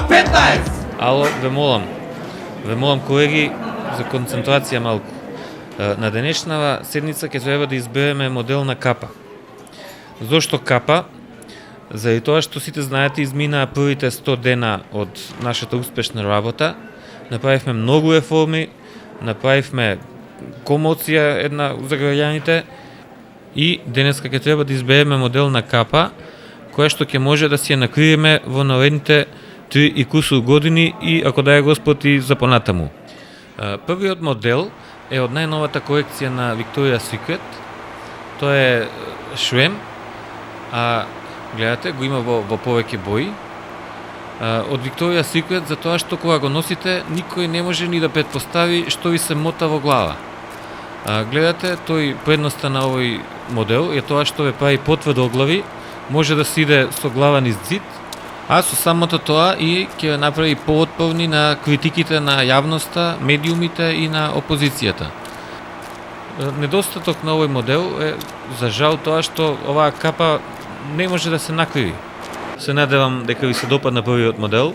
K15! Ало, ве молам колеги за концентрација малку. На денешнава седница ќе треба да избереме модел на капа. Зошто капа? Заради тоа што сите знаете изминаа првите 100 дена од нашата успешна работа. Направивме многу реформи, направивме комоција една за граѓаните и денеска ќе треба да избереме модел на капа која што ќе може да си ја накриеме во наредните 3 и кусур години и ако дај Господ и за понатаму. Првиот модел е од најновата колекција на Victoria's Secret. Тоа е шлем, а гледате, го има во повеќе бои. Од Victoria's Secret за тоа што кога го носите, никој не може ни да претпостави што ви се мота во глава. Гледате, тој предноста на овој модел е тоа што ве прави потврдоглави, може да се иде со глава низ зид, а со самото тоа и ќе направи поотпорни на критиките на јавноста, медиумите и на опозицијата. Недостаток на овој модел е за жал тоа што оваа капа не може да се накриви. Се надевам дека ви се допадна првиот модел.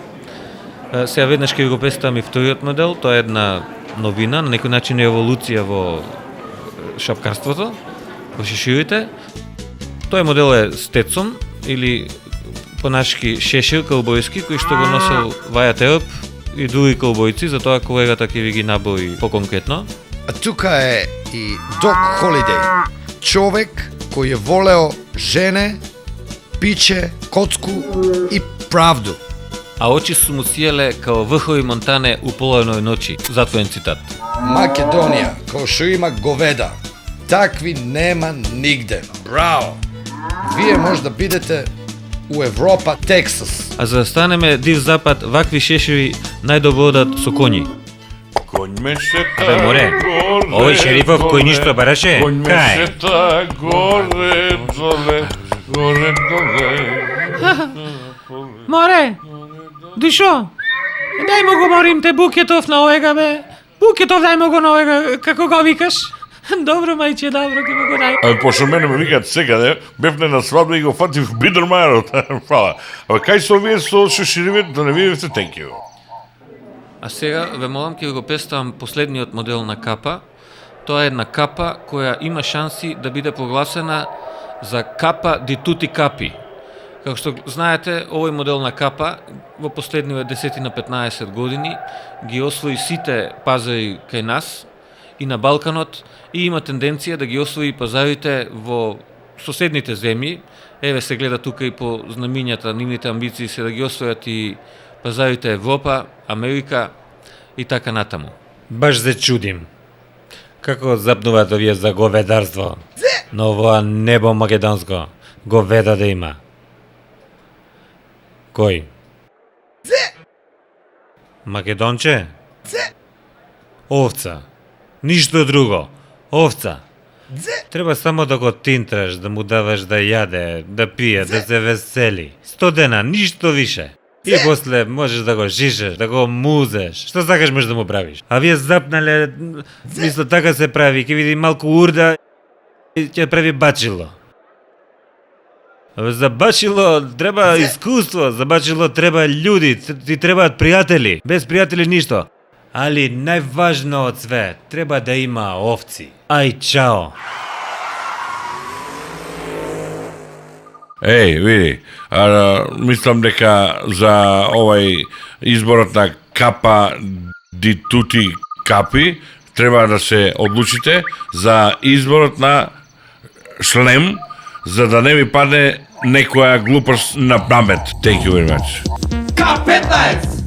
Сега веднаш ќе ви го представам и вториот модел, тоа е една новина, на некој начин е еволуција во шапкарството, во шиширите. Тој модел е Stetson или понашки шешир каубојски, кој што го носел Wyatt Earp и други каубојци, затоа колегата ќе ви ги наброи поконкретно. А тука е и Док Холидеј, човек кој е волео жене, пиче, коцку и правду. А очи су му сиеле као врхови монтане у поларној ночи. Затворен цитат. Македонија, кој што има говеда, такви нема нигде. Браво! Вие може да бидете у Европа, Тексас. А за да станеме див запад, вакви шешири најдобро одат со коњи. Конј ме шета Абе, море, горе, овој шерифов кој ништо бараше, конј ме кај? шета горе, доле, горе, доле. Море, дишо, дај му го морим те Букетов на овега, бе. Букетов дај му го на овега, како го викаш? Добро, мајче, добро, ќе му го дај. Пошто мене ме викаат секаде, бевне на свадба и го фатив Бидермајерот. Фала. Абе, кај со овие со шеширивите, да не видите, thank you. А сега ве молам ќе го представам последниот модел на капа. Тоа е една капа која има шанси да биде прогласена за капа ди тути капи. Како што знаете, овој модел на капа во последниве 10 на 15 години ги освои сите пазари кај нас и на Балканот и има тенденција да ги освои пазарите во соседните земји. Еве се гледа тука и по знамињата, нивните амбиции се да ги освојат и пазарите Европа, Америка и така натаму. Баш се чудим. Како запнуваат овие за говедарство? Но овоа небо македонско, говеда да има. Кој? Македонче? Овца. Ништо друго. Овца. Треба само да го тинтраш, да му даваш да јаде, да пие, да се весели. 100 дена, ништо више. И после можеш да го шишеш, да го музеш. Што сакаш можеш да му правиш. А вие запнале, мисло така се прави, ќе види малку урда и ќе прави бачило. За бачило треба искуство, за бачило треба људи, ти требаат пријатели. Без пријатели ништо. Али најважно од све, треба да има овци. Ај, чао. Види, мислам дека за овај изборот на капа ди тути капи треба да се одлучите за изборот на шлем, за да не ви падне некоја глупост на памет. Thank you very much. K15!